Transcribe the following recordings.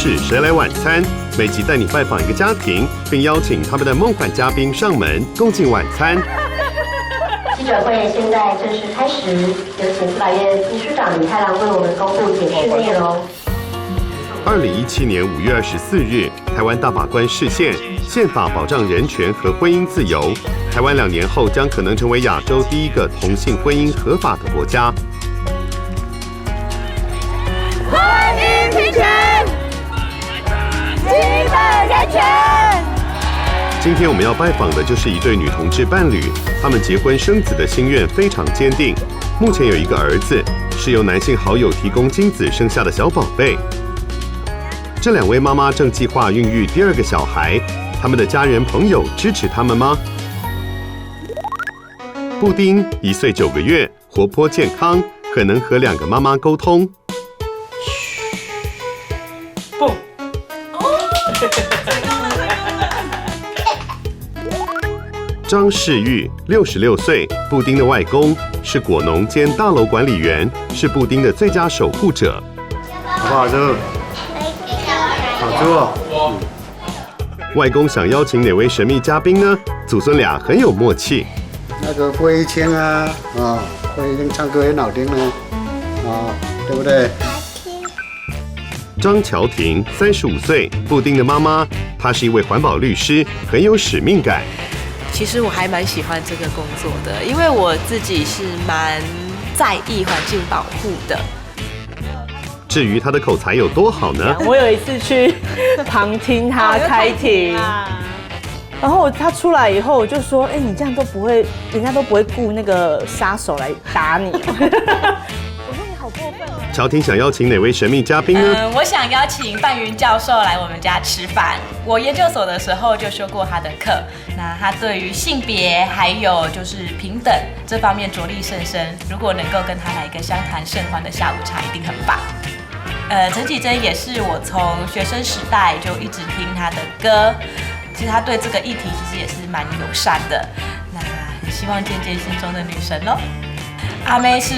是谁来晚餐？每集带你拜访一个家庭，并邀请他们的梦幻嘉宾上门共进晚餐。记者会现在正式开始，有请司法院秘书长李太郎为我们公布解释内容。2017年5月24日，台湾大法官释宪，宪法保障人权和婚姻自由。台湾2年后将可能成为亚洲第一个同性婚姻合法的国家。婚姻平权，基本人权。今天我们要拜访的就是一对女同志伴侣，他们结婚生子的心愿非常坚定。目前有一个儿子，是由男性好友提供精子生下的小宝贝。这2位妈妈正计划孕育第2个小孩，他们的家人朋友支持他们吗？布丁1岁9个月，活泼健康，很能和2个妈妈沟通。不。张世玉66岁，布丁的外公，是果农兼大楼管理员，是布丁的最佳守护者。好不好吃？好吃哦。外公想邀请哪位神秘嘉宾呢？祖孙俩很有默契。那个费玉清啊，费玉清唱歌很好听呢，对不对？张乔婷35岁，布丁的妈妈，她是一位环保律师，很有使命感。其实我还蛮喜欢这个工作的，因为我自己是蛮在意环境保护的。至于他的口才有多好呢？我有一次去旁听他开庭，然后他出来以后，我就说：“你这样都不会，人家都不会雇那个杀手来打你。”我说：“你好过分哦。”乔婷想邀请哪位神秘嘉宾呢？我想邀请范云教授来我们家吃饭。我研究所的时候就修过他的课，那他对于性别还有就是平等这方面着力甚深。如果能够跟他来一个相谈甚欢的下午茶，一定很棒。陈绮贞也是我从学生时代就一直听他的歌，其实他对这个议题其实也是蛮友善的。那很希望见见心中的女神咯。阿妹是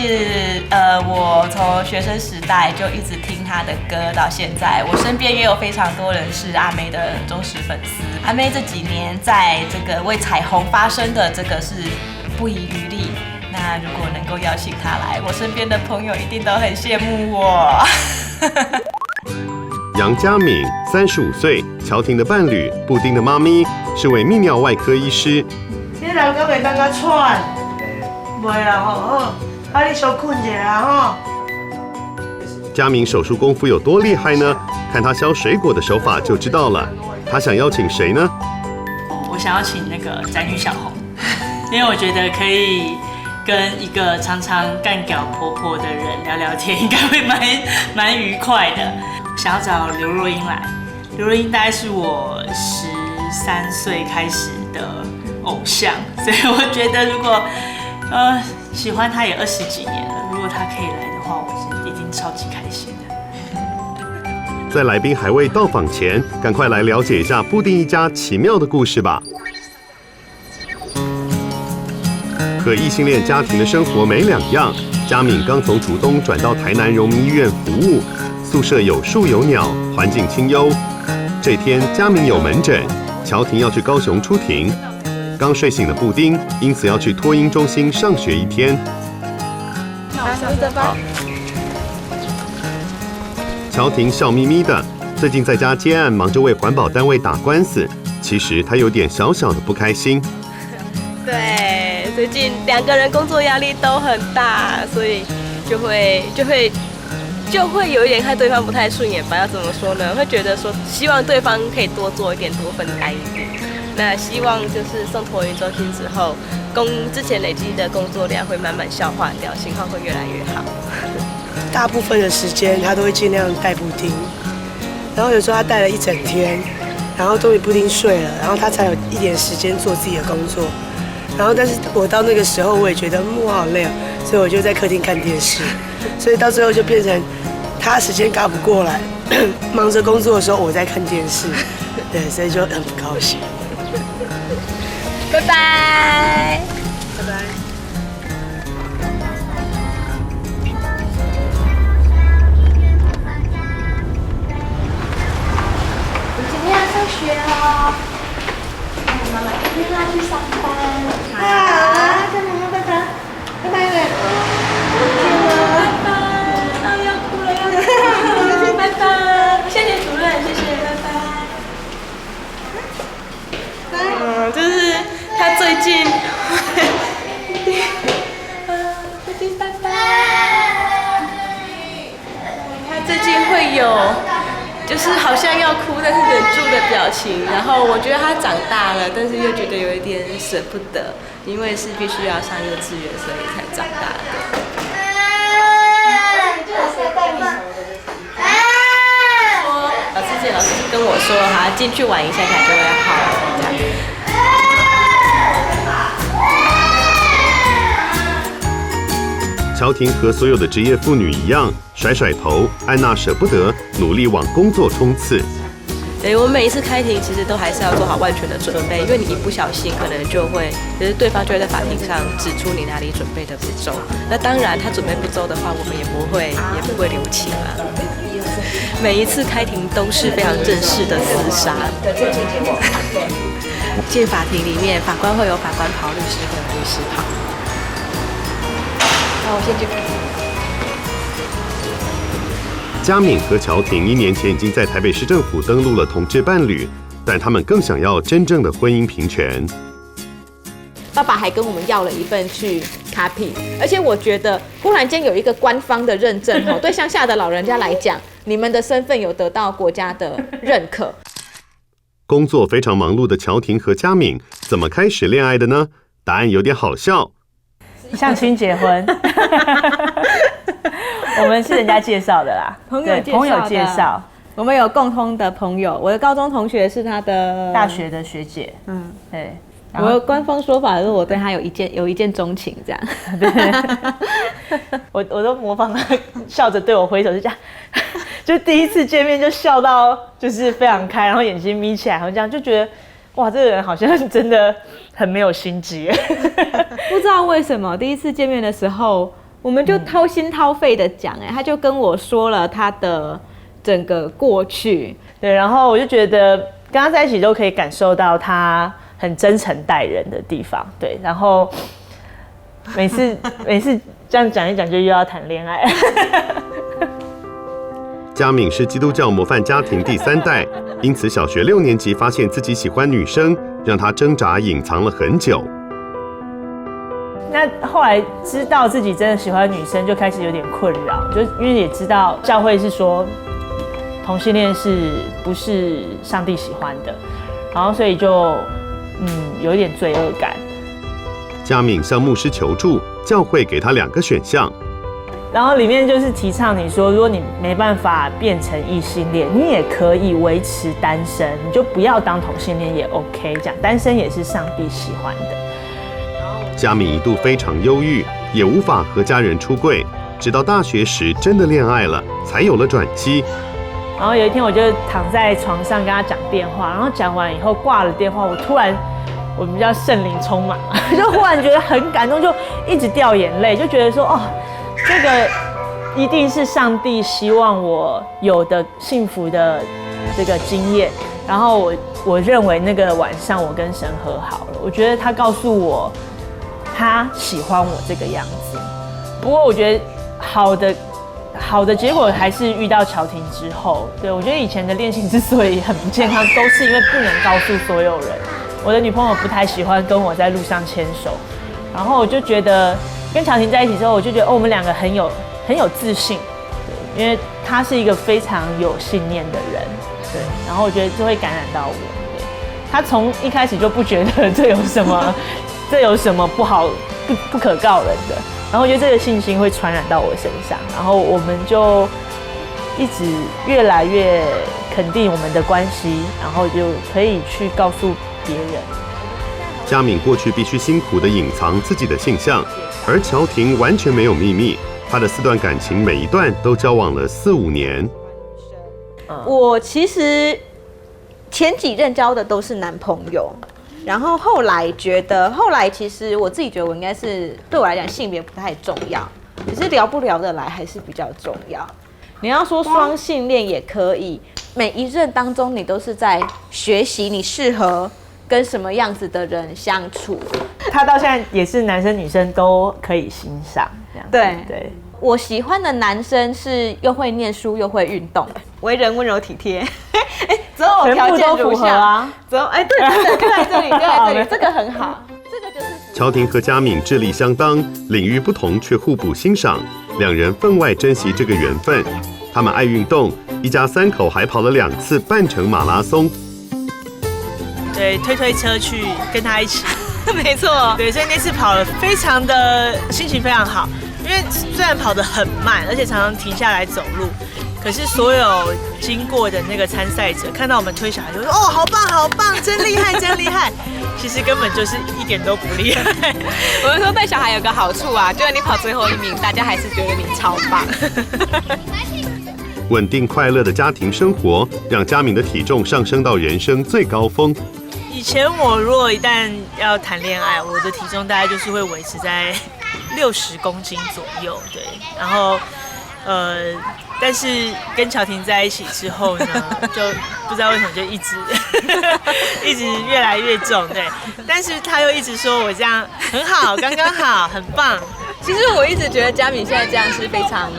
我从学生时代就一直听她的歌到现在，我身边也有非常多人是阿妹的忠实粉丝。阿妹这几年在这个为彩虹发声的这个是不遗余力。那如果能够邀请她来，我身边的朋友一定都很羡慕我。杨嘉敏35岁，乔婷的伴侣，布丁的妈咪，是位泌尿外科医师。你老公袂当甲喘，袂啦吼，你小困一下吼。嘉敏手术功夫有多厉害呢？看他削水果的手法就知道了。他想邀请谁呢？我想要请那个宅女小红，因为我觉得可以跟一个常常干屌婆婆的人聊聊天，应该会蛮愉快的。想要找刘若英来，刘若英大概是我13岁开始的偶像，所以我觉得如果喜欢她也20几年了，如果她可以来的话，我是一定超级开心的。在来宾还未到访前，赶快来了解一下布丁一家奇妙的故事吧。和异性恋家庭的生活没两样。嘉敏刚从竹东转到台南荣民医院服务，宿舍有树有鸟，环境清幽。这天，嘉敏有门诊，乔婷要去高雄出庭。刚睡醒的布丁，因此要去托婴中心上学1天。乔婷笑眯眯的，最近在家接案，忙着为环保单位打官司。其实她有点小小的不开心。对，最近2个人工作压力都很大，所以就会有一点看对方不太顺眼吧？要怎么说呢？会觉得说希望对方可以多做一点，多分担一点。那希望就是送托运中心之后，之前累积的工作量会慢慢消化掉，情况会越来越好。大部分的时间他都会尽量带布丁，然后有时候他带了1整天，然后终于布丁睡了，然后他才有一点时间做自己的工作。然后，但是我到那个时候，我也觉得我好累哦，所以我就在客厅看电视，所以到最后就变成他时间赶不过来，忙着工作的时候我在看电视，对，所以就很不高兴。拜拜，拜拜。学哦。妈妈今天要去上班。啊，跟妈妈拜拜，拜拜了。拜拜，要哭了，要哭了，拜拜，谢谢主任，谢谢，拜拜。就是他最近，拜拜。他最近会有，就是好像要哭，但是忍住的表情。然后我觉得他长大了，但是又觉得有一点舍不得，因为是必须要上幼稚园，所以才长大的。之前老师跟我说，他进去玩一下下就会好了，这样。乔婷和所有的职业妇女一样，甩甩头，安娜舍不得，努力往工作冲刺。对，我们每一次开庭其实都还是要做好万全的准备，因为你一不小心可能就会，就是对方就会在法庭上指出你哪里准备的不周。那当然，他准备不周的话，我们也不会留情啊。每一次开庭都是非常正式的厮杀。进法庭里面，法官会有法官袍，律师会有律师袍。那我先去。嘉敏和乔婷1年前已经在台北市政府登录了同志伴侣，但他们更想要真正的婚姻平权。爸爸还跟我们要了一份去 copy， 而且我觉得忽然间有一个官方的认证哦，对乡下的老人家来讲，你们的身份有得到国家的认可。工作非常忙碌的乔婷和嘉敏怎么开始恋爱的呢？答案有点好笑。相亲结婚，我们是人家介绍的啦，朋友介绍，我们有共同的朋友，我的高中同学是他的大学的学姐，对。我的官方说法是我对他有一见钟情，这样。对，我都模仿他笑着对我挥手，就这样，就第一次见面就笑到就是非常开，然后眼睛眯起来，然后这样就觉得，哇，这个人好像真的很没有心机。不知道为什么第一次见面的时候，我们就掏心掏肺的讲，他就跟我说了他的整个过去，对，然后我就觉得跟他在一起都可以感受到他很真诚待人的地方，对，然后每次这样讲一讲就又要谈恋爱。嘉敏是基督教模范家庭第3代，因此小学6年级发现自己喜欢女生，让她挣扎隐藏了很久。那后来知道自己真的喜欢女生，就开始有点困扰，就因为也知道教会是说同性恋是不是上帝喜欢的，然后所以就有一点罪恶感。嘉敏向牧师求助，教会给他2个选项，然后里面就是提倡你说，如果你没办法变成异性恋，你也可以维持单身，你就不要当同性恋也 OK， 这样单身也是上帝喜欢的。嘉敏一度非常忧郁，也无法和家人出柜，直到大学时真的恋爱了，才有了转机。然后有一天我就躺在床上跟他讲电话，然后讲完以后挂了电话，我比较圣灵充满，就忽然觉得很感动，就一直掉眼泪，就觉得说哦，这个一定是上帝希望我有的幸福的这个经验。然后我认为那个晚上我跟神和好了，我觉得他告诉我他喜欢我这个样子。不过我觉得好的结果还是遇到乔婷之后。对，我觉得以前的恋情之所以很不健康，都是因为不能告诉所有人。我的女朋友不太喜欢跟我在路上牵手，然后我就觉得跟乔婷在一起之后，我就觉得我们2个很有自信，对，因为他是一个非常有信念的人，对，然后我觉得就会感染到我。对，他从一开始就不觉得这有什么不好不可告人的。然后我觉得这个信心会传染到我身上，然后我们就一直越来越肯定我们的关系，然后就可以去告诉别人。嘉敏过去必须辛苦地隐藏自己的性向，而乔婷完全没有秘密。她的4段感情每一段都交往了4-5年。我其实前几任交的都是男朋友。然后后来其实我自己觉得我应该是对我来讲性别不太重要，只是聊不聊得来还是比较重要。你要说双性恋也可以，每一任当中，你都是在学习你适合跟什么样子的人相处。他到现在也是男生女生都可以欣赏，这样对对。我喜欢的男生是又会念书又会运动，为人温柔体贴。择偶条件如下啊。对，就在这里，就在这里，这个很好。这个就是乔婷和佳敏智力相当，领域不同却互补欣赏，两人分外珍惜这个缘分。他们爱运动，一家3口还跑了2次半程马拉松。对，推车去跟他一起，没错，对，所以那次跑了非常的心情非常好，因为虽然跑得很慢，而且常常停下来走路，可是所有经过的那个参赛者看到我们推小孩就说：“哦，好棒，好棒，真厉害，真厉害。”其实根本就是一点都不厉害。我们说带小孩有个好处啊，就是你跑最后1名，大家还是觉得你超棒。稳定快乐的家庭生活，让佳敏的体重上升到人生最高峰。以前我如果一旦要谈恋爱，我的体重大概就是会维持在60公斤左右，对。然后，但是跟乔婷在一起之后呢，就不知道为什么就一直越来越重，对。但是他又一直说我这样很好，刚刚好，很棒。其实我一直觉得佳敏现在这样是非常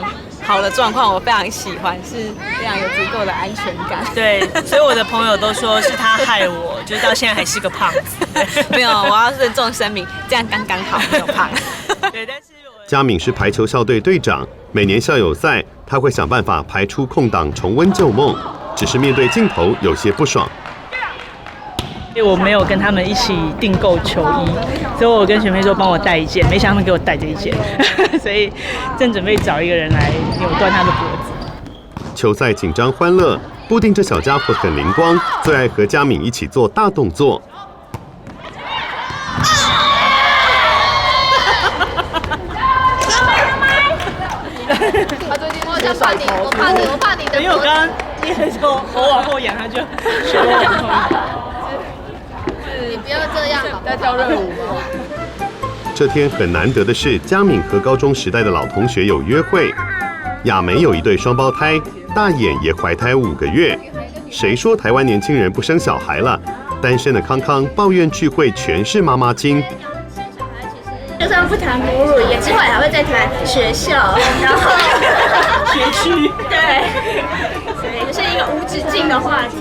好的状况，我非常喜欢，是非常有足够的安全感。对，所以我的朋友都说是他害我，就是到现在还是个胖子。没有，我要郑重声明，这样刚刚好，没有胖。对，但是佳敏是排球校队队长，每年校友赛，他会想办法排出空档重温旧梦，只是面对镜头有些不爽。因为我没有跟他们一起订购球衣，所以我跟学妹说帮我带一件，没想到他们给我带这一件，所以正准备找一个人来扭断他的脖子。球赛紧张欢乐，布丁这小家伙很灵光，最爱和佳敏一起做大动作。他最近我怕你，我怕你的。因为我刚刚一直说我往后仰，他就学我往后仰。你不要这样吧，在跳热舞吗？这天很难得的是，佳敏和高中时代的老同学有约会。亚梅有一对双胞胎，大眼也怀胎5个月。谁说台湾年轻人不生小孩了？单身的康康抱怨聚会全是妈妈经。就算不谈母乳，也之后还会再谈学校，然后学区，对，所以这是一个无止境的话题。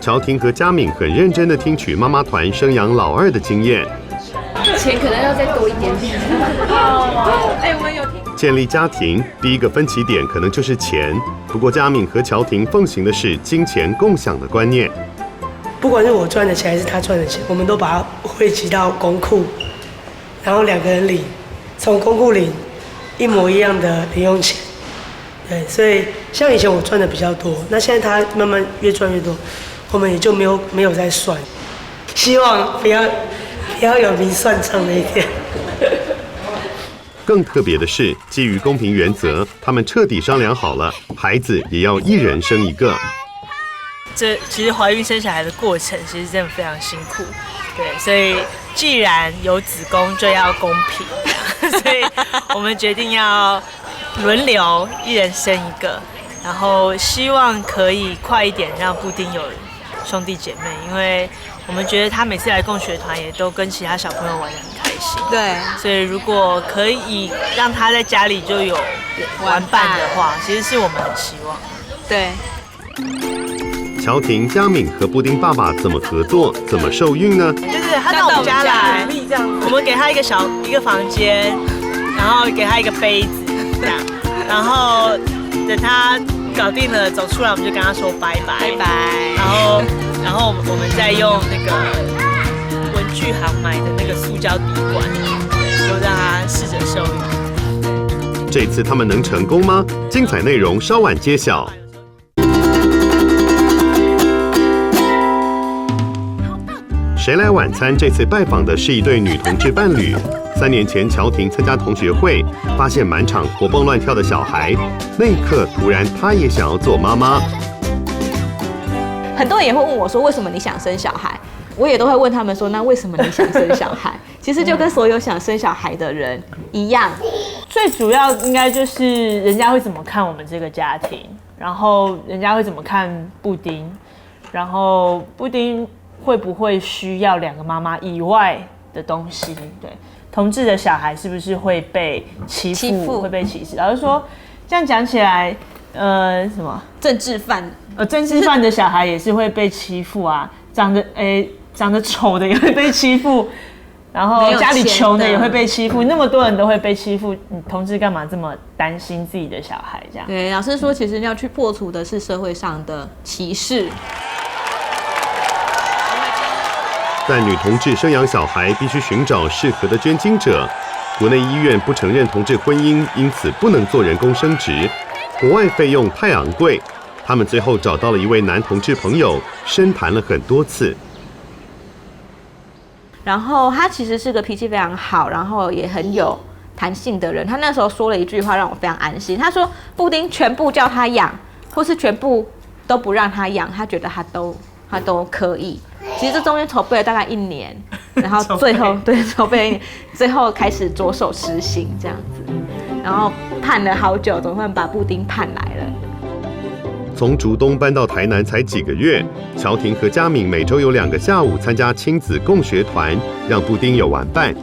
乔婷和佳敏很认真地听取妈妈团生养老2的经验。钱可能要再多一点点。我们有听。建立家庭第一个分歧点可能就是钱，不过佳敏和乔婷奉行的是金钱共享的观念。不管是我赚的钱还是他赚的钱，我们都把它汇集到公库，然后2个人领，从公库领一模一样的零用钱。对，所以像以前我赚的比较多，那现在他慢慢越赚越多，我们也就没有再算。希望不要有明算账的一天。更特别的是，基于公平原则，他们彻底商量好了，孩子也要1人生1个。这其实怀孕生小孩的过程，其实真的非常辛苦。对，所以既然有子宫，就要公平，所以我们决定要轮流1人生1个，然后希望可以快一点让布丁有兄弟姐妹，因为我们觉得他每次来共学团也都跟其他小朋友玩得很开心。对，所以如果可以让他在家里就有玩伴的话，其实是我们很希望。对。乔婷、佳敏和布丁爸爸怎么合作，怎么受孕呢？就是他到我们家来，我们给他一个房间，然后给他一个杯子，这样，然后等他搞定了走出来，我们就跟他说拜拜，拜拜。然后我们再用那个文具行买的那个塑胶滴管，就让他试着受孕。这次他们能成功吗？精彩内容稍晚揭晓。谁来晚餐？这次拜访的是一对女同志伴侣。3年前，乔婷参加同学会，发现满场活蹦乱跳的小孩，那一刻突然她也想要做妈妈。很多人也会问我说，为什么你想生小孩？我也都会问他们说，那为什么你想生小孩？其实就跟所有想生小孩的人一样，最主要应该就是人家会怎么看我们这个家庭。然后人家会怎么看布丁，然后布丁会不会需要2个妈妈以外的东西？对，同志的小孩是不是会被欺负，会被歧视？老师说这样讲起来，什么政治犯，政治犯的小孩也是会被欺负啊，长得丑的也会被欺负。然后家里穷的也会被欺负，那么多人都会被欺负，你同志干嘛这么担心自己的小孩？这样对，老师说，其实要去破除的是社会上的歧视。但女同志生养小孩必须寻找适合的捐精者，国内医院不承认同志婚姻，因此不能做人工生殖，国外费用太昂贵。他们最后找到了一位男同志朋友，深谈了很多次。然后他其实是个脾气非常好，然后也很有弹性的人。他那时候说了一句话让我非常安心，他说布丁全部叫他养，或是全部都不让他养，他觉得他都可以。其实这中间筹备了大概1年，然后最后筹备了1年，最后开始着手实行这样子，然后盼了好久，总算把布丁盼来了。从竹东搬到台南才几个月，乔婷和嘉敏每周有2个下午参加亲子共学团，让布丁有玩伴。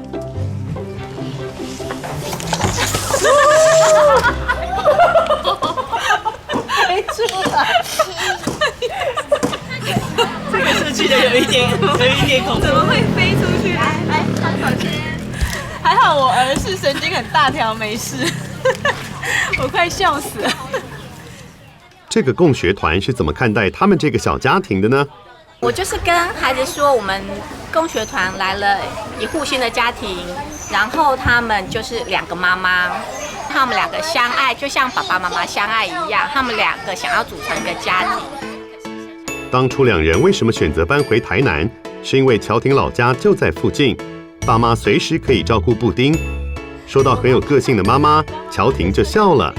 飞出来，这个设计的有一点恐怖，怎么会飞出去？来，张小仙。还好我儿是神经很大条，没事。我快笑死了。这个共学团是怎么看待他们这个小家庭的呢？我就是跟孩子说，我们共学团来了一户新的家庭，然后他们就是2个妈妈，他们2个相爱，就像爸爸妈妈相爱一样，他们2个想要组成一个家庭。当初2人为什么选择搬回台南？是因为乔婷老家就在附近，爸妈随时可以照顾布丁。说到很有个性的妈妈，乔婷就笑了。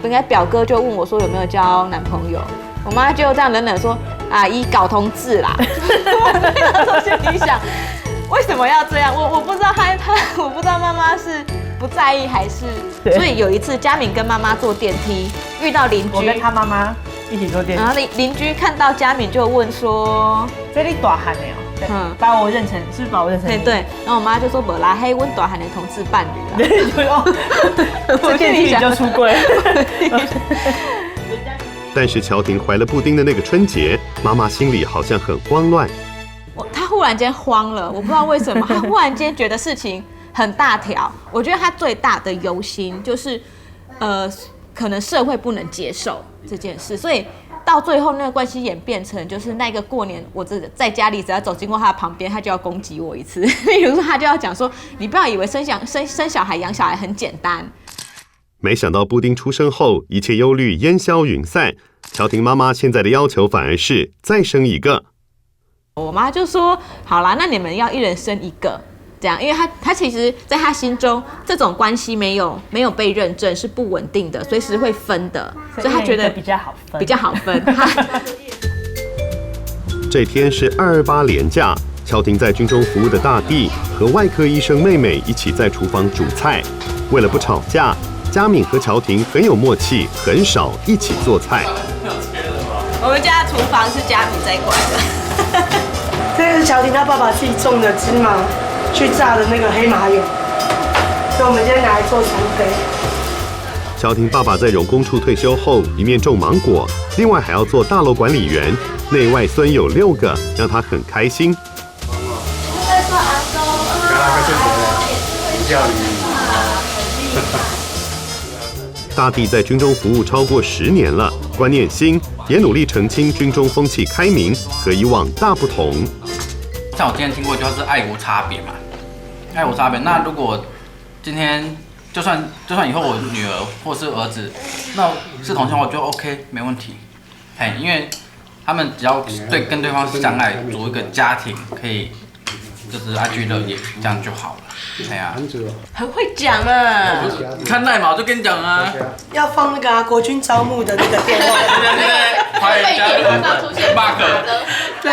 应该表哥就问我说有没有交男朋友，我妈就这样冷冷说：“阿姨搞同志啦。”我那时候心里想，为什么要这样？我不知道我不知道妈妈是不在意还是……所以有一次嘉敏跟妈妈坐电梯，遇到邻居，我跟他妈妈一起坐电梯，然后邻居看到嘉敏就问说：“这里大汉没有？”把我认成是不是把我认成？对，然后我妈就说：“不啦，嘿，温大汉的同志伴侣啦。”对，我电梯里就出柜。但是乔婷怀了布丁的那个春节，妈妈心里好像很慌乱。她忽然间慌了，我不知道为什么，她忽然间觉得事情很大条。我觉得她最大的忧心就是，可能社会不能接受这件事，所以到最后那个关系演变成，就是那个过年，我在家里只要走经过他的旁边，他就要攻击我一次。例如说，他就要讲说：“你不要以为生小孩养小孩很简单。”没想到布丁出生后，一切忧虑烟消云散。乔婷妈妈现在的要求反而是再生一个。我妈就说：“好啦，那你们要1人生1个。”这样，因为他其实在他心中，这种关系没有被认证，是不稳定的，随时会分的，所以他觉得比较好分。这天是228连假，乔婷在军中服务的大弟和外科医生妹妹一起在厨房煮菜。为了不吵架，嘉敏和乔婷很有默契，很少一起做菜。我们家的厨房是嘉敏在管的。这个是乔婷她爸爸自己种的芝麻去榨的那个黑麻油，所以我们今天拿来做常杯。乔婷爸爸在荣工处退休后，一面种芒果，另外还要做大楼管理员，内外孙有6个，让他很开心。大弟在军中服务超过10年了，观念新，也努力澄清军中风气开明和以往大不同。像我今天听过，就是爱无差别嘛，爱无差别。那如果今天就算以后我女儿或是儿子，那是同性，我觉得 OK 没问题，因为他们只要跟对方相爱，组一个家庭，可以就是爱居乐业，这样就好了。很会讲啊！你看赖嘛，我就跟你讲啊，要放那个国军招募的那个电话。对，欢迎加入Mark。对，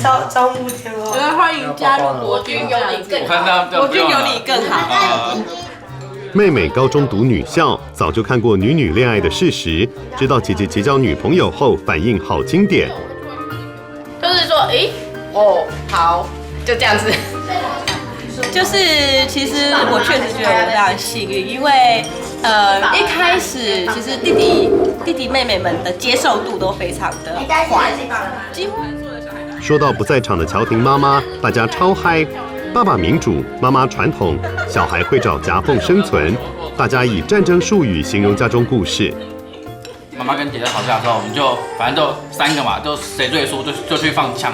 招募电话。欢迎加入国军，有你更好。国军有你更好。妹妹高中读女校，早就看过女恋爱的事实，知道姐姐结交女朋友后反应好经典。就是说，好，就这样子。就是其实我确实觉得我非常幸运，因为一开始其实弟弟妹妹们的接受度都非常的快，几乎。说到不在场的乔婷妈妈，大家超嗨。爸爸民主，妈妈传统，小孩会找夹缝生存。大家以战争术语形容家中故事。妈妈跟姐姐吵架的时候，我们就反正就3个嘛，就谁最输就去放枪，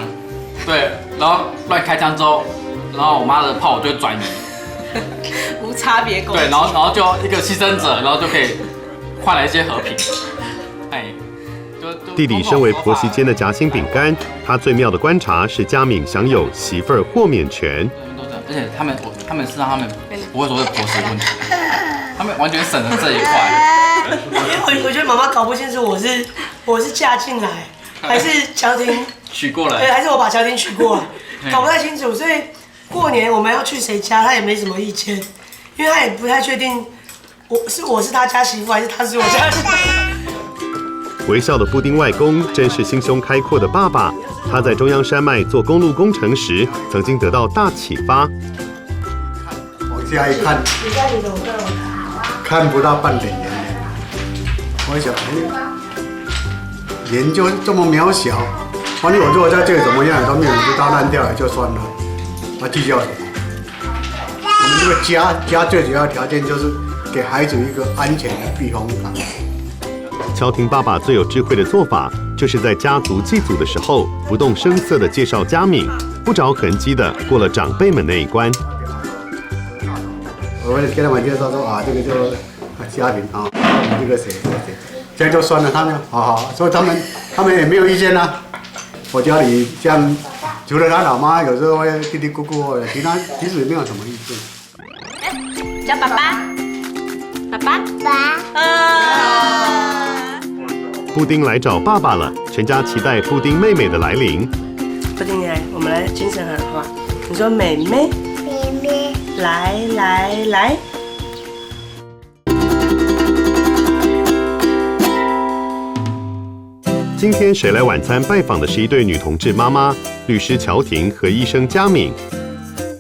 对，然后乱开枪之后，然后我妈的炮我就会转移，无差别攻击。对，然后就一个牺牲者，然后就可以换来一些和平。哎，弟弟身为婆媳间的夹心饼干，他最妙的观察是佳敏享有媳妇儿豁免权。而且他们事实上他们不会说是婆媳问题，他们完全省了这一块。我觉得妈妈搞不清楚我是嫁进来还是乔婷娶过来，对，还是我把乔婷娶过来，搞不太清楚。所以过年我们要去谁家，他也没什么意见，因为他也不太确定我是他家媳妇还是他是我家媳妇。微笑的布丁外公真是心胸开阔的爸爸。他在中央山脉做公路工程时，曾经得到大启发。往下一看，看不到半点盐。我想，盐就这么渺小，反正我如果在这里怎么样，都没有知道烂掉了就算了，计较什么？我们这个家最主要条件就是给孩子一个安全的避风港。乔婷爸爸最有智慧的做法，就是在家族祭祖的时候，不动声色地介绍佳敏，不着痕迹地过了长辈们那一关。我会跟他们介绍说啊，这个就家庭啊，这个谁，这样就算了，他们好，所以他们也没有意见啊。我家里这样，除了他老妈有时候会嘀嘀咕咕，其实也没有什么意见。叫爸爸，爸爸，布丁来找爸爸了，全家期待布丁妹妹的来临。布丁来，我们来精神喊话。你说妹妹，妹妹，来。今天谁来晚餐拜访的是一对女同志妈妈，律师乔婷和医生佳敏。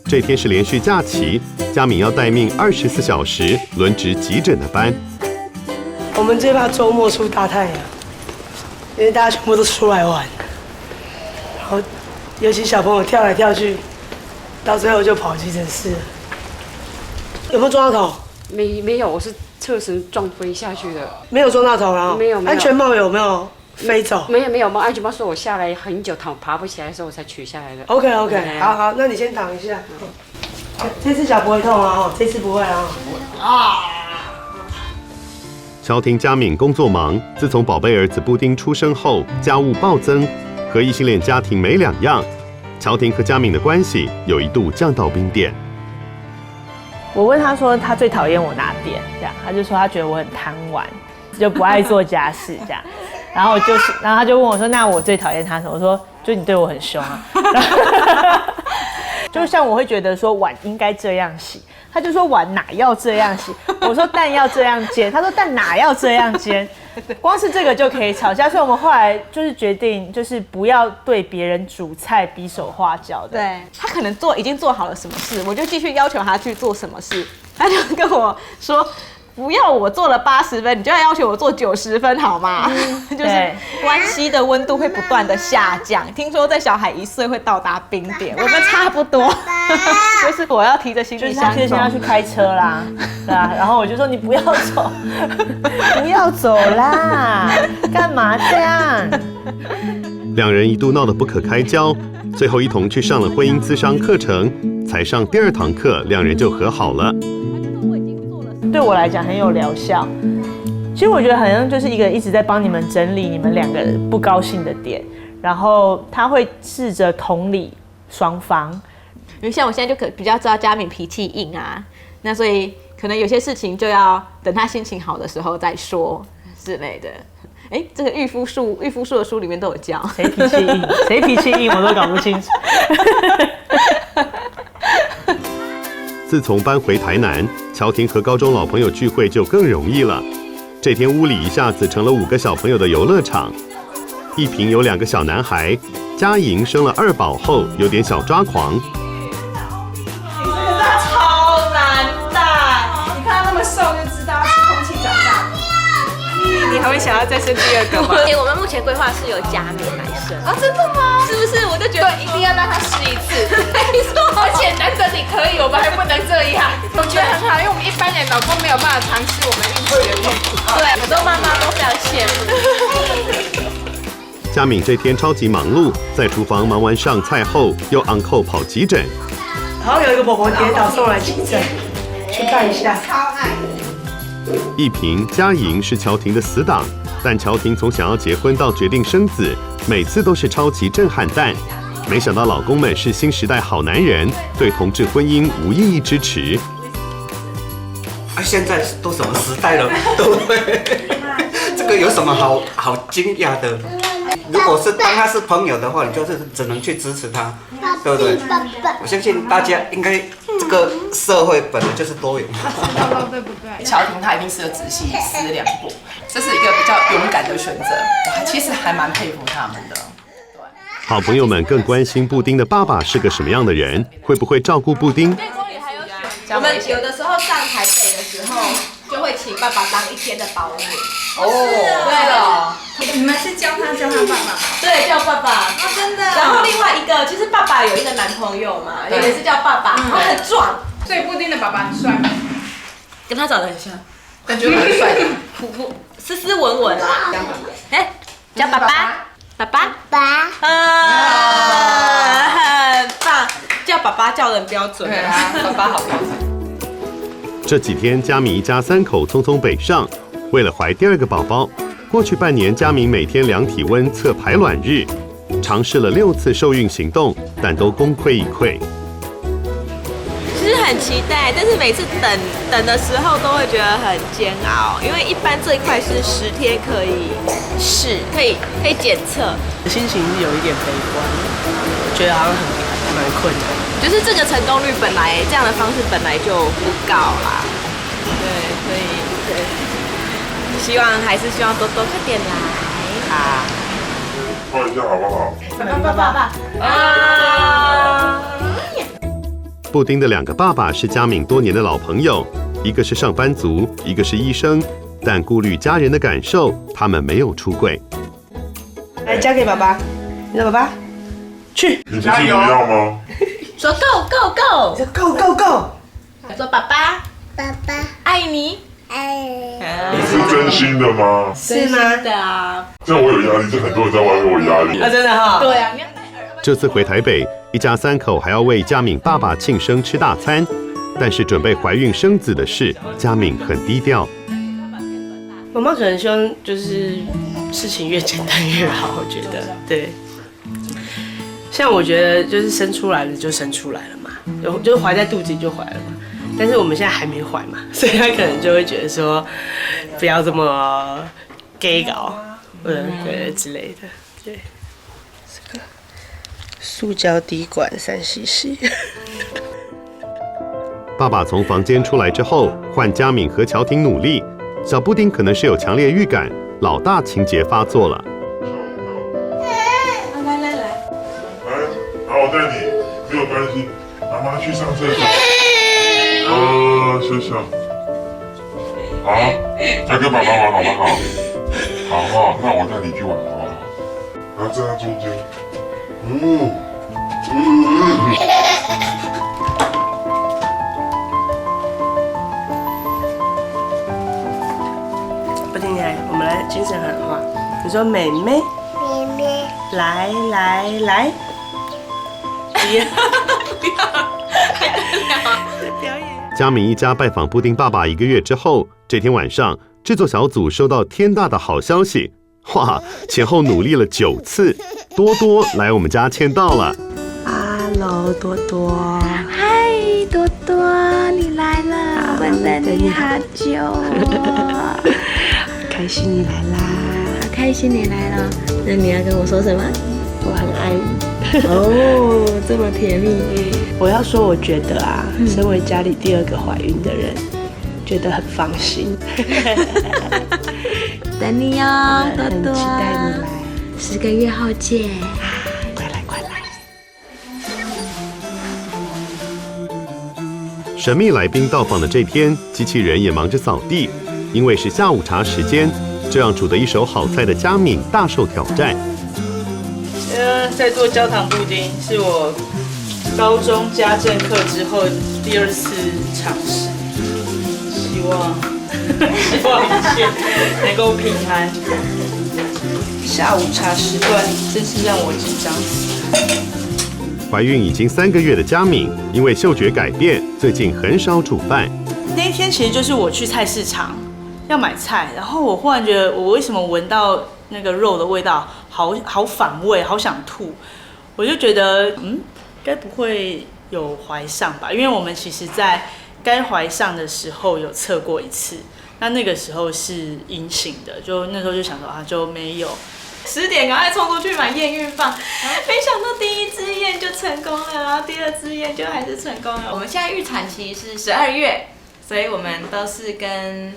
这天是连续假期，佳敏要待命24小时轮值急诊的班。我们最怕周末出大太阳，因为大家全部都出来玩，然后尤其小朋友跳来跳去，到最后就跑急诊室了。有没有撞到头？没有，我是侧身撞飞下去的。没有撞到头，然后没有。安全帽有没有飞走？没有，安全帽是我下来很久爬不起来的时候我才取下来的。OK， 好，那你先躺一下。这次脚不会痛啊，这次不会啊。乔婷、佳敏工作忙，自从宝贝儿子布丁出生后，家务暴增，和异性恋家庭没两样。乔婷和佳敏的关系有一度降到冰点。我问他说他最讨厌我哪点，这样他就说他觉得我很贪玩，就不爱做家事这样。然后他就问我说，那我最讨厌他什么？我说就你对我很凶啊。就像我会觉得说碗应该这样洗，他就说碗哪要这样洗，我说蛋要这样煎，他说蛋哪要这样煎，光是这个就可以吵架。所以我们后来就是决定，就是不要对别人煮菜比手画脚的。对，他可能已经做好了什么事，我就继续要求他去做什么事，他就跟我说。不要我做了80分，你就要求我做90分好吗？就是关系的温度会不断的下降。听说在小孩1岁会到达冰点，我们差不多。就是我要提着行李箱，就是现在要去开车啦，对啊。然后我就说你不要走，不要走啦，干嘛这样？两人一度闹得不可开交，最后一同去上了婚姻咨商课程，才上第2堂课，两人就和好了。对我来讲很有疗效。其实我觉得好像就是一个一直在帮你们整理你们两个不高兴的点，然后他会试着同理双方。因为像我现在就比较知道佳敏脾气硬啊，那所以可能有些事情就要等他心情好的时候再说之类的。哎，这个御夫术的书里面都有教。谁脾气硬，谁脾气硬我都搞不清楚。自从搬回台南，乔婷和高中老朋友聚会就更容易了。这天屋里一下子成了5个小朋友的游乐场。一平有2个小男孩，佳莹生了2宝后有点小抓狂。超难带，你看他那么瘦就知道是空气长大。你还会想要再生第2个吗？我们目前规划是有佳敏来生啊，真的吗？是不是？我就觉得对，一定要让他试一次。没错，而且难得你可以，我们还不能这样。我觉得很好，因为我们一般人老公没有办法尝试我们孕妇的运动。对，很多妈妈都非常羡慕。佳敏这天超级忙碌，在厨房忙完上菜后，又on call跑急诊。然后有一个宝宝跌倒送来急诊，去看一下。超爱。一平、佳莹是乔婷的死党，但乔婷从想要结婚到决定生子，每次都是超级震撼弹。没想到老公们是新时代好男人，对同志婚姻无异议支持。现在都什么时代了，对不对？这个有什么好惊讶的？如果是当他是朋友的话，你就是只能去支持他，对不对？我相信大家应该这个社会本来就是多元化。对不对？乔婷她一定是有仔细思量过，这是一个比较勇敢的选择。我其实还蛮佩服他们的。好朋友们更关心布丁的爸爸是个什么样的人，会不会照顾布丁？我们有的时候上台北的时候，就会请爸爸当1天的保姆。哦，对了，你们是教他爸爸？对，叫爸爸。哦，真的。然后另外一个，就是爸爸有一个男朋友嘛，也是叫爸爸，他很壮。所以布丁的爸爸很帅吗？跟他长得很像，感觉蛮帅的，斯斯文文啦。哎，叫爸爸，爸爸，很棒，叫爸爸叫得很标准。对啊，爸爸好标准。这几天，佳敏一家3口匆匆北上，为了怀第2个宝宝。过去半年，佳敏每天量体温、测排卵日，尝试了6次受孕行动，但都功亏一篑。其实很期待，但是每次等的时候都会觉得很煎熬，因为一般最快是10天可以试，可以检测。心情有一点悲观，觉得好像蛮困难。就是这个成功率本来这样的方式本来就不高啦，对，所以对，还是希望多快点来啊！抱一下好不好？爸啊！布丁的2个爸爸是佳敏多年的老朋友，一个是上班族，一个是医生，但顾虑家人的感受，他们没有出柜。来，交给爸爸，你的爸爸，去，你不是不要吗？说 go go go， 说 go go go， 说爸爸爱你，你是真心的吗？是吗？的啊。这样我有压力，这很多人在外面我有压力。啊，真的哈。对啊。这次回台北，一家3口还要为佳敏爸爸庆生吃大餐，但是准备怀孕生子的事，佳敏很低调。妈妈可能希望就是事情越简单越好，我觉得对。像我觉得就是生出来了就生出来了嘛，就是怀在肚子里就怀了嘛。但是我们现在还没怀嘛，所以他可能就会觉得说，不要这么 gay 搞，对之类的，对。这个塑胶滴管3cc。爸爸从房间出来之后，换佳敏和乔婷努力。小布丁可能是有强烈预感，老大情节发作了。好，我带你，没有关系。妈妈去上厕所。谢谢。好，再跟爸爸玩好不好？好哈，那我带你去玩好不好？然后站在中间。布丁来，我们来精神喊话。你说妹妹，来。不要，表演。佳敏一家拜访布丁爸爸1个月之后，这天晚上，制作小组收到天大的好消息，哇！前后努力了9次，多多来我们家签到了。Hello， 多多。嗨，多多，你来了，我等你好久哦。开心你来啦！好开心你来了，那你要跟我说什么？我很爱你。哦，这么甜蜜。我要说，我觉得啊，身为家里第2个怀孕的人，觉得很放心。等你哦，多多，期待你来10个月后见。快来快来！神秘来宾到访的这天，机器人也忙着扫地，因为是下午茶时间，这让煮得一手好菜的佳敏大受挑战。在做焦糖布丁是我高中家政课之后第2次尝试，希望一切能够平安。下午茶时段真是让我紧张死。怀孕已经3个月的佳敏，因为嗅觉改变，最近很少煮饭。那一天其实就是我去菜市场要买菜，然后我忽然觉得我为什么闻到那个肉的味道好反胃，好想吐。我就觉得该不会有怀上吧？因为我们其实在该怀上的时候有测过1次，那个时候是阴性的，就那时候就想说就没有。10点赶快冲出去买验孕棒，没想到第1支验就成功了，然后第2支验就还是成功了。我们现在预产期是12月，所以我们都是跟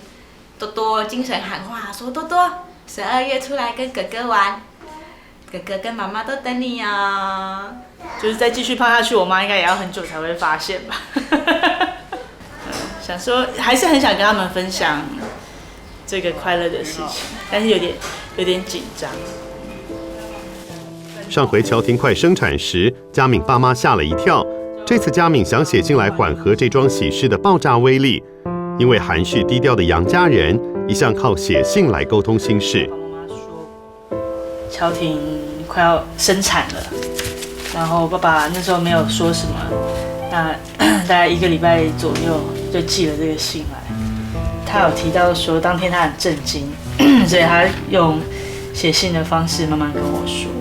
多多精神喊话，说多多12月出来跟哥哥玩，哥哥跟妈妈都等你哦。就是再继续泡下去，我妈应该也要很久才会发现吧。想说还是很想跟他们分享这个快乐的事情，但是有点紧张。上回乔婷快生产时，佳敏爸妈吓了一跳。这次佳敏想写信来缓和这桩喜事的爆炸威力，因为含蓄低调的杨家人一向靠写信来沟通心事。乔婷快要生产了，然后爸爸那时候没有说什么，那大概1个礼拜左右就寄了这个信来。他有提到说当天他很震惊，所以他用写信的方式慢慢跟我说。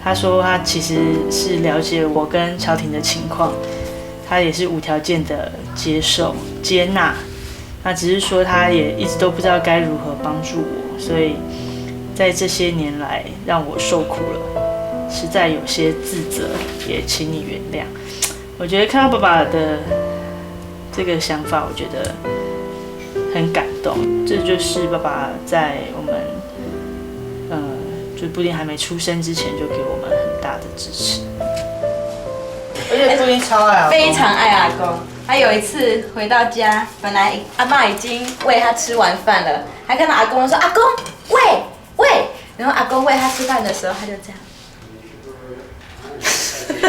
他说他其实是了解我跟乔婷的情况，他也是无条件的接受接纳，那只是说他也一直都不知道该如何帮助我，所以在这些年来让我受苦了，实在有些自责，也请你原谅。我觉得看到爸爸的这个想法，我觉得很感动。这就是爸爸在我们就布丁还没出生之前就给我们很大的支持。而且布丁超爱阿公，非常爱阿公。他有一次回到家，本来阿嬷已经喂他吃完饭了，还看到阿公说：“阿公，喂喂。”然后阿公喂他吃饭的时候，他就这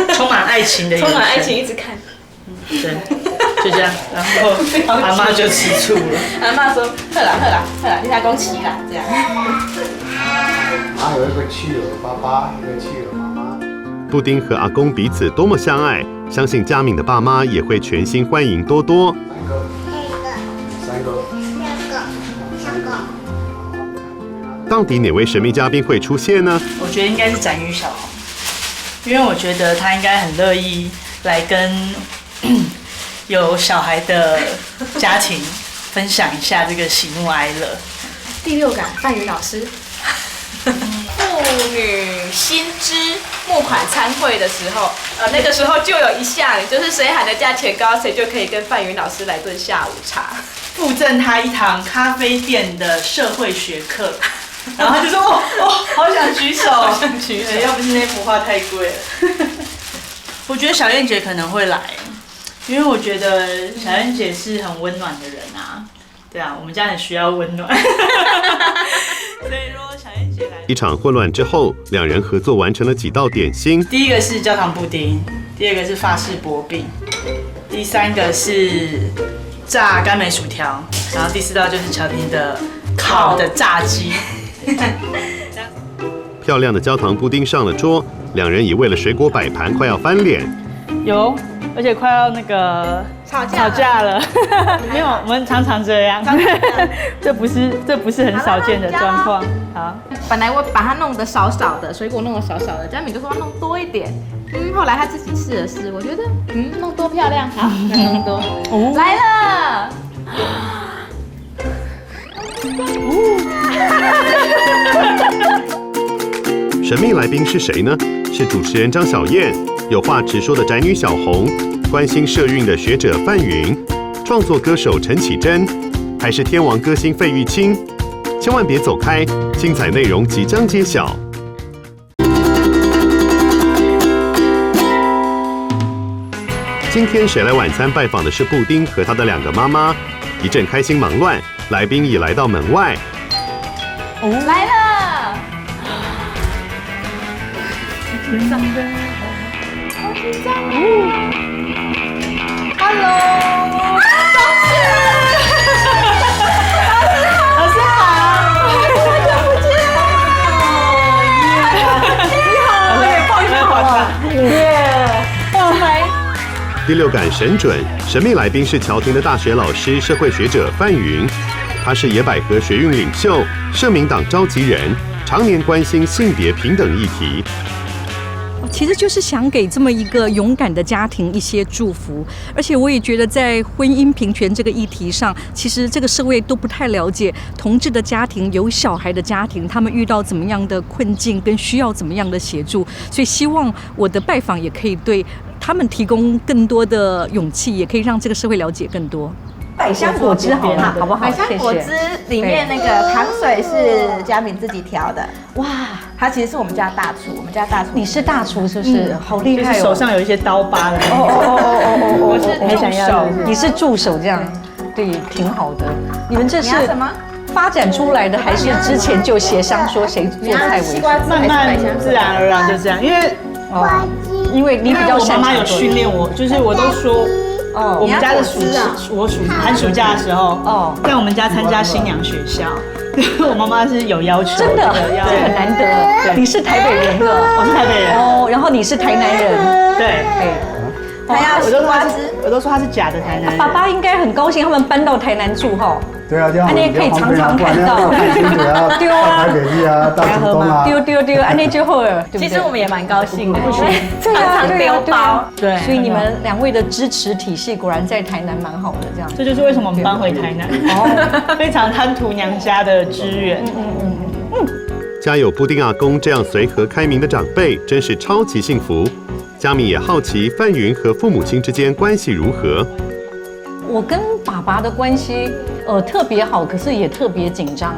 样，充满爱情的，充满爱情，一直看。对，就这样，然后阿嬷就吃醋了。阿嬷说：“喝啦，你阿公骑啦，这样。”还有一个妻儿爸爸，一个妻儿妈妈。布丁和阿公彼此多么相爱，相信佳敏的爸妈也会全心欢迎多多。3个。到底哪位神秘嘉宾会出现呢？我觉得应该是展宇小红，因为我觉得他应该很乐意来跟有小孩的家庭分享一下这个喜怒哀乐。第6感，范云老师。妇女新知募款参会的时候，那个时候就有一项，就是谁喊的价钱高，谁就可以跟范云老师来顿下午茶，附赠他一堂咖啡店的社会学课。然后他就说：“好想举手，好想举手，要不是那幅画太贵了。”我觉得小燕姐可能会来，因为我觉得小燕姐是很温暖的人啊。对啊，我们家很需要温暖。所以如果小燕姐来，一场混乱之后，两人合作完成了几道点心。第一个是焦糖布丁，第二个是法式薄饼，第3个是炸甘梅薯条，然后第4道就是乔婷的烤的炸鸡。漂亮的焦糖布丁上了桌，两人也为了水果摆盘快要翻脸。有，而且快要那个吵架了。没有，我们常常这样。这不是很少见的状况。好，本来我把它弄得少少的，水果弄得少少的，佳敏就说要弄多一点。后来他自己试了试，我觉得弄多漂亮，好，弄多。来了。神秘来宾是谁呢？是主持人张小燕，有话直说的宅女小红，关心社运的学者范云，创作歌手陈绮贞，还是天王歌星费玉清？千万别走开，精彩内容即将揭晓。今天谁来晚餐拜访的是布丁和他的2个妈妈，一阵开心忙乱，来宾已来到门外。来了，紧张的，好紧张哦 ！Hello， 老师好，好久不见你好，我也抱一抱啊，来。第6感神准，神秘来宾是侨庭的大学老师、社会学者范云，他是野百合学运领袖、社民党召集人，常年关心性别平等议题。其实就是想给这么一个勇敢的家庭一些祝福，而且我也觉得在婚姻平权这个议题上，其实这个社会都不太了解同志的家庭、有小孩的家庭，他们遇到怎么样的困境跟需要怎么样的协助，所以希望我的拜访也可以对他们提供更多的勇气，也可以让这个社会了解更多。百香果汁好吗？好不好？百香果汁里面那个糖水是佳敏自己调的。哇，他其实是我们家大厨，我们家大厨。你是大厨是不是？好厉害哦！手上有一些刀疤的。我是助手，你是助手这样，对，挺好的。你们这是什么？发展出来的，还是之前就协商说谁做菜为主？慢慢自然而然就这样，因为你比较擅长。我妈妈有训练我，就是我都说。我们家的寒暑假的时候，在我们家参加新娘学校，我妈妈是有要求，真的，这很难得。你是台北人的，我是台北人哦，然后你是台南人，对。我都说他是假的台南人。爸爸应该很高兴，他们搬到台南住哈。对啊，这样你也可以常常看到。对啊，台北去啊，到竹东啊。丢，安内就好了。其实我们也蛮高兴的，常常丢包。对，所以你们2位的支持体系果然在台南蛮好的，这样。这就是为什么我们搬回台南，非常贪图娘家的支援。家有布丁阿公这样随和开明的长辈，真是超级幸福。佳敏也好奇范云和父母亲之间关系如何。我跟爸爸的关系特别好，可是也特别紧张，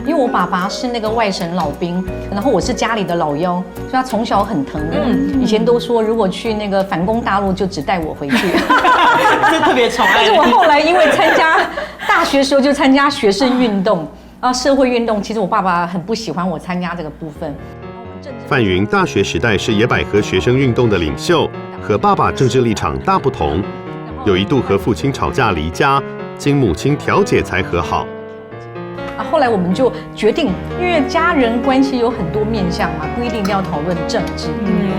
因为我爸爸是那个外省老兵，然后我是家里的老幺，所以他从小很疼我。以前都说如果去那个反攻大陆就只带我回去，是特别宠爱。但是我后来因为参加大学时候就参加学生运动社会运动，其实我爸爸很不喜欢我参加这个部分。范云大学时代是野百合学生运动的领袖，和爸爸政治立场大不同，有一度和父亲吵架离家，经母亲调解才和好。后来我们就决定，因为家人关系有很多面向嘛，不一定要讨论政治。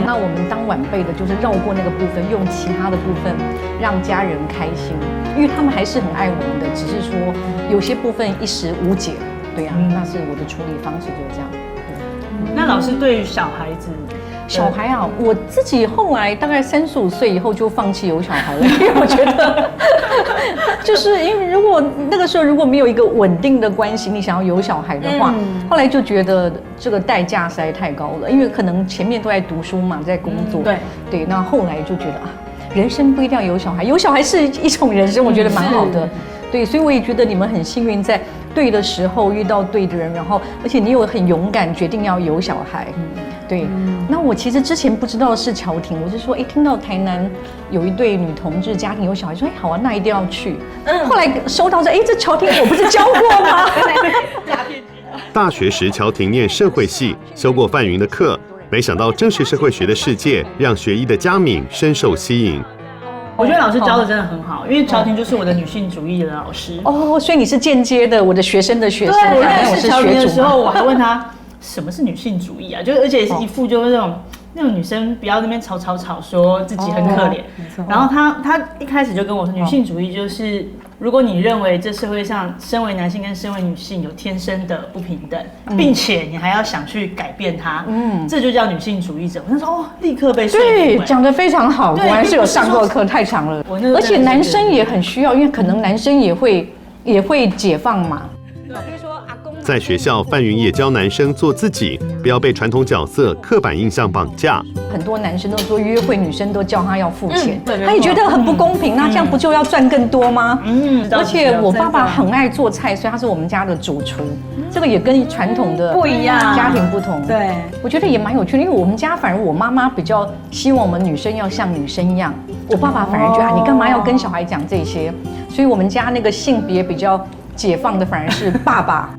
那我们当晚辈的，就是绕过那个部分，用其他的部分让家人开心，因为他们还是很爱我们的，只是说有些部分一时无解。对呀，那是我的处理方式，就是这样。那老师对于小孩子，小孩啊，我自己后来大概35岁以后就放弃有小孩了，因为我觉得，就是因为如果那个时候如果没有一个稳定的关系，你想要有小孩的话，后来就觉得这个代价实在太高了，因为可能前面都在读书嘛，在工作，对，那后来就觉得人生不一定要有小孩，有小孩是一种人生，我觉得蛮好的。对，所以我也觉得你们很幸运，在对的时候遇到对的人，然后而且你有很勇敢决定要有小孩。对，那我其实之前不知道是侨庭，我是说，听到台南有一对女同志家庭有小孩，说，好啊，那一定要去。后来收到说，这侨庭我不是教过吗？大学时侨庭念社会系，修过范云的课，没想到正是社会学的世界让学医的佳敏深受吸引。我觉得老师教的真的很好，因为侨庭就是我的女性主义的老师。所以你是间接的我的学生的学生。对，我认识侨庭的时候，我还问他什么是女性主义啊？而且是一副就是那种女生不要那边吵说自己很可怜。然后他一开始就跟我说，女性主义就是如果你认为这社会上身为男性跟身为女性有天生的不平等，并且你还要想去改变它，这就叫女性主义者。我那时候立刻被说服。对，讲得非常好，果然是有上过课，太长了。而且男生也很需要，因为可能男生也会解放嘛。在学校，范云也教男生做自己，不要被传统角色、刻板印象绑架。很多男生都说约会，女生都叫他要付钱，对他也觉得很不公平。那这样不就要赚更多吗？而且我爸爸很爱做菜，所以他是我们家的主厨。这个也跟传统的不一样，家庭不同。对，我觉得也蛮有趣的，因为我们家反而我妈妈比较希望我们女生要像女生一样，我爸爸反而觉得你干嘛要跟小孩讲这些？所以我们家那个性别比较解放的反而是爸爸。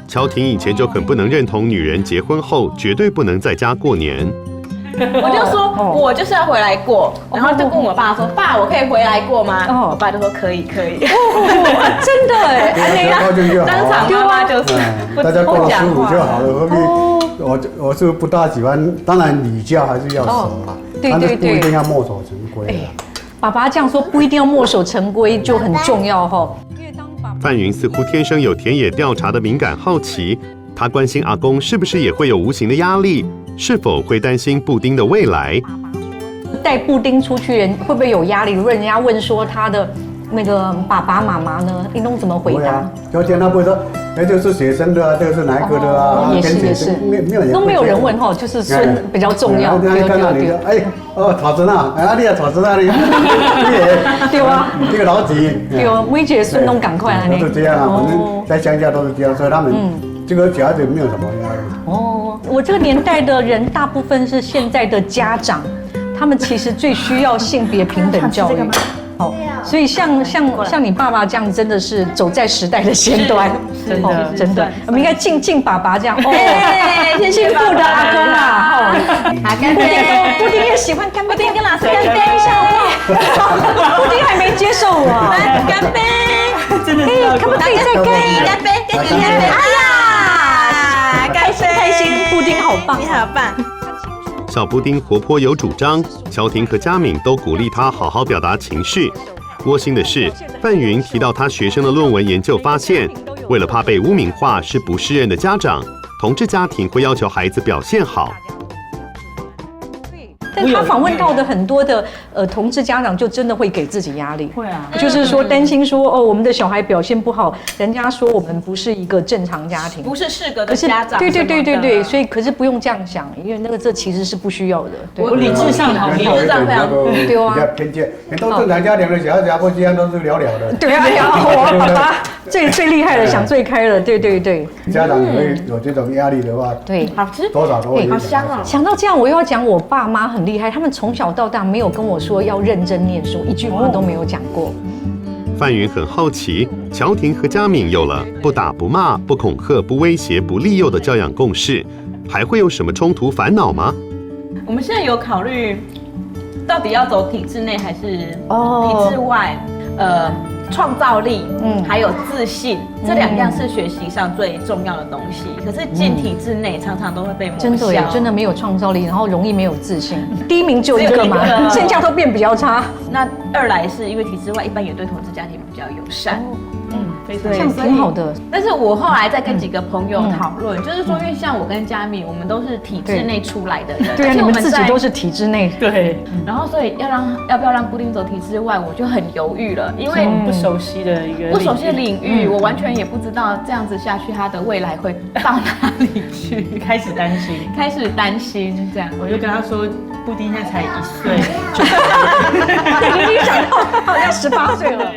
乔婷以前就很不能认同女人结婚后绝对不能在家过年。我就说，我就是要回来过，然后就跟我爸说，爸，我可以回来过吗？我爸就说可以。真的哎，当场妈妈就是大家过得舒服就好了，何必？我是不大喜欢，当然礼教还是要守啦，但是不一定要墨守成规啦。爸爸这样说，不一定要墨守成规就很重要哈。范云似乎天生有田野调查的敏感好奇，他关心阿公是不是也会有无形的压力，是否会担心布丁的未来。带布丁出去人会不会有压力？如果人家问说他的那个爸爸妈妈呢，林东怎么回答？就见他不会说，哎，这是学生的啊，这个是哪一个的啊？也是，都没有人问哈，就是孙比较重要。对，看到你的，哎，草子呢？哎，你啊，草子那里，对啊，这个老几，对啊，薇姐孙东赶快啊，都是这样啊，反正在乡下都是这样，所以他们这个小孩子没有什么压力。哦，我这个年代的人，大部分是现在的家长，他们其实最需要性别平等教育。哦，所以像你爸爸这样，真的是走在时代的先端，真的，我们应该敬爸爸这样哦，幸福的阿公啊，好，干杯！布丁也喜欢干杯，布丁跟老师干杯一下好不好？布丁还没接受我，干杯！真的是，可不可以再干杯？干杯！哎呀，开心，布丁好棒，你好棒。小布丁活泼有主张，乔婷和佳敏都鼓励他好好表达情绪。窝心的是，范云提到他学生的论文研究发现，为了怕被污名化是不适任的家长，同志家庭会要求孩子表现好。但他访问到的很多的同志家长就真的会给自己压力，会啊，就是说担心说我们的小孩表现不好，人家说我们不是一个正常家庭，不是适格的家长。对，所以可是不用这样想，因为这其实是不需要的。我理智上好，理智上非常对啊，比较偏见，都正常家庭的小孩子不这样都是了的。对啊，我爸爸最厉害的，想最开了，对。家长会有这种压力的话，对，好吃，多少都会。好香哦！想到这样，我又要讲我爸妈很厉害，他们从小到大没有跟我说要认真念书，一句话都没有讲过。范云很好奇，乔婷和佳敏有了不打不骂、不恐吓、不威胁、不利诱的教养共识，还会有什么冲突烦恼吗？我们现在有考虑，到底要走体制内还是体制外？创造力，还有自信，这两样是学习上最重要的东西。可是进体制内常常都会被抹消，真的没有创造力，然后容易没有自信。第一名就一个嘛，剩下都变比较差。那二来是因为体制外一般也对同志家庭比较友善。这样挺好的。但是我后来在跟几个朋友讨论，就是说，因为像我跟佳敏，我们都是体制内出来的人，对啊，你们自己都是体制内，对。然后所以要不要让布丁走体制外，我就很犹豫了，因为不熟悉的领域，我完全也不知道这样子下去，他的未来会到哪里去，开始担心这样。我就跟他说，布丁现在才1岁，已经想到他好像18岁了。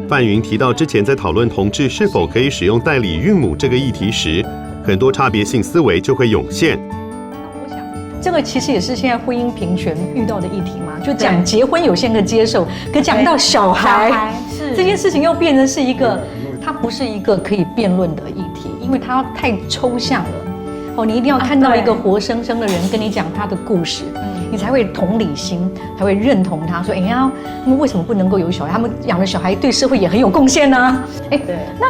范云提到之前在讨论同志是否可以使用代理孕母这个议题时，很多差别性思维就会涌现。这个其实也是现在婚姻平权遇到的议题嘛，就讲结婚有些人接受，可讲到小孩这件事情又变成是一个，它不是一个可以辩论的议题，因为它太抽象了。你一定要看到一个活生生的人跟你讲他的故事，你才会同理心，才会认同他。说，他们为什么不能够有小孩？他们养的小孩对社会也很有贡献呢。那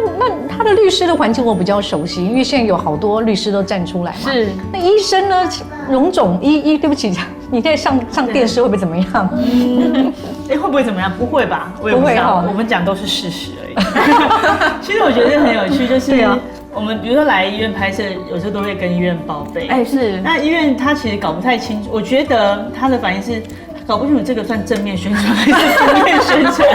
他的律师的环境我比较熟悉，因为现在有好多律师都站出来嘛。是。那医生呢？荣总对不起，你在上电视会不会怎么样？会不会怎么样？不会吧？我也不知道，我们讲都是事实而已。其实我觉得很有趣，就是我们比如说来医院拍摄，有时候都会跟医院报备。是。那医院他其实搞不太清楚，我觉得他的反应是搞不清楚这个算正面宣传还是负面宣传。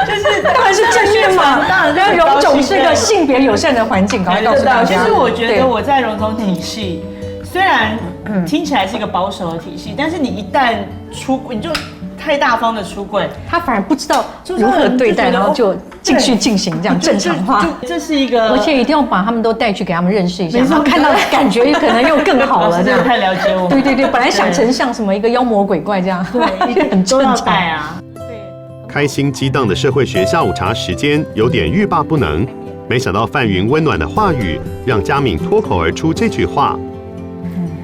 就是当然是正面嘛，当然荣总是个性别友善的环境，赶快告诉大家。其实我觉得我在荣总体系，虽然听起来是一个保守的体系，但是你一旦出轨，你就太大方的出柜，他反而不知道如何对待，然后就继续进行这样正常化。这是一个，而且一定要把他们都带去给他们认识一下，然后看到感觉可能又更好了。这样太了解我。对对对，本来想成像什么一个妖魔鬼怪这样，对，很正常啊。开心激荡的社会学下午茶时间有点欲罢不能，没想到范云温暖的话语让佳敏脱口而出这句话。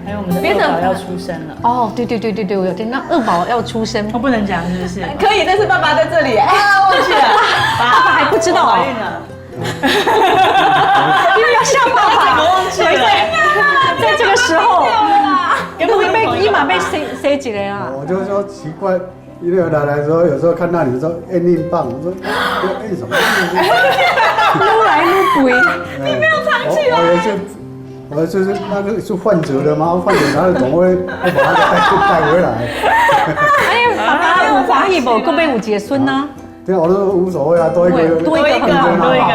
还有我们的二宝要出生了哦，对对对对对，我有听到二宝要出生，我不能讲是不是？可以，但是爸爸在这里啊，忘记了，爸爸还不知道怀孕了，因为要吓爸爸，忘记了，在这个时候，立马被塞几了啊！我就说奇怪，因为我奶奶说有时候看到你们说验孕棒，我说验什么？撸来撸鬼，你没有长期哦。我就是那个是患者的嘛，患者然后总会把他带回来。哎，爸爸有怀疑不？够被有结孙呢？对，我都无所谓啊，多一个很多一个，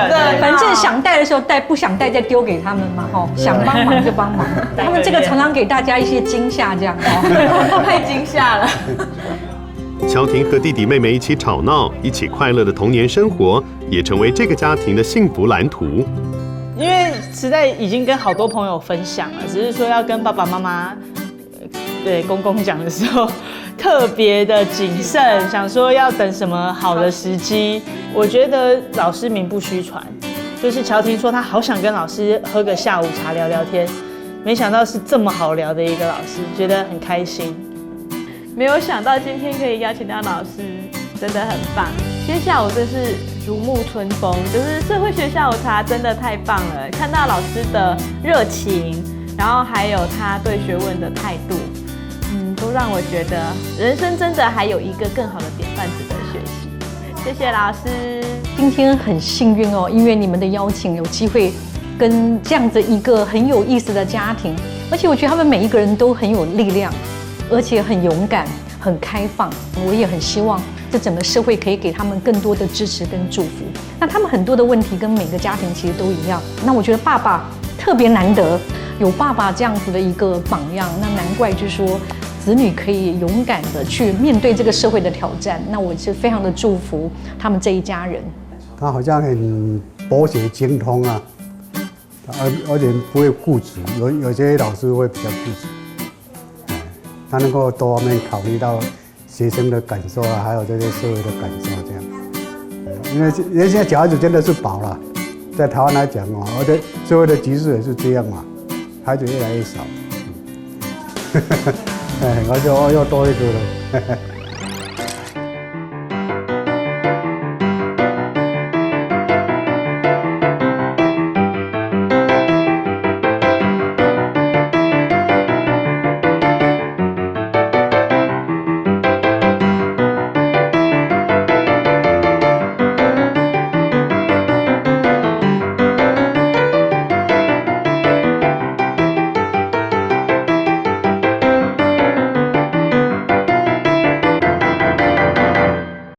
对，反正想带的时候带，不想带再丢给他们嘛，吼，想帮忙就帮忙。他们这个常常给大家一些惊吓，这样哦，太惊吓了。乔婷和弟弟妹妹一起吵闹，一起快乐的童年生活，也成为这个家庭的幸福蓝图。因为实在已经跟好多朋友分享了，只是说要跟爸爸妈妈、对公公讲的时候，特别的谨慎，想说要等什么好的时机。我觉得老师名不虚传，就是乔婷说她好想跟老师喝个下午茶聊聊天，没想到是这么好聊的一个老师，觉得很开心。没有想到今天可以邀请到老师，真的很棒。今天下午真是如沐春风，就是社会学下午茶真的太棒了。看到老师的热情，然后还有他对学问的态度，都让我觉得人生真的还有一个更好的典范值得学习。谢谢老师，今天很幸运哦，因为你们的邀请，有机会跟这样子一个很有意思的家庭，而且我觉得他们每一个人都很有力量，而且很勇敢、很开放。我也很希望这整个社会可以给他们更多的支持跟祝福。那他们很多的问题跟每个家庭其实都一样。那我觉得爸爸特别难得，有爸爸这样子的一个榜样，那难怪就是说子女可以勇敢的去面对这个社会的挑战。那我是非常的祝福他们这一家人。他好像很博学精通啊，而且不会固执，有些老师会比较固执。他能够多方面考虑到学生的感受啊，还有这些社会的感受这样。因为现在小孩子真的是饱了，在台湾来讲哦，而且社会的局势也是这样嘛，孩子越来越少。而且又多一个了。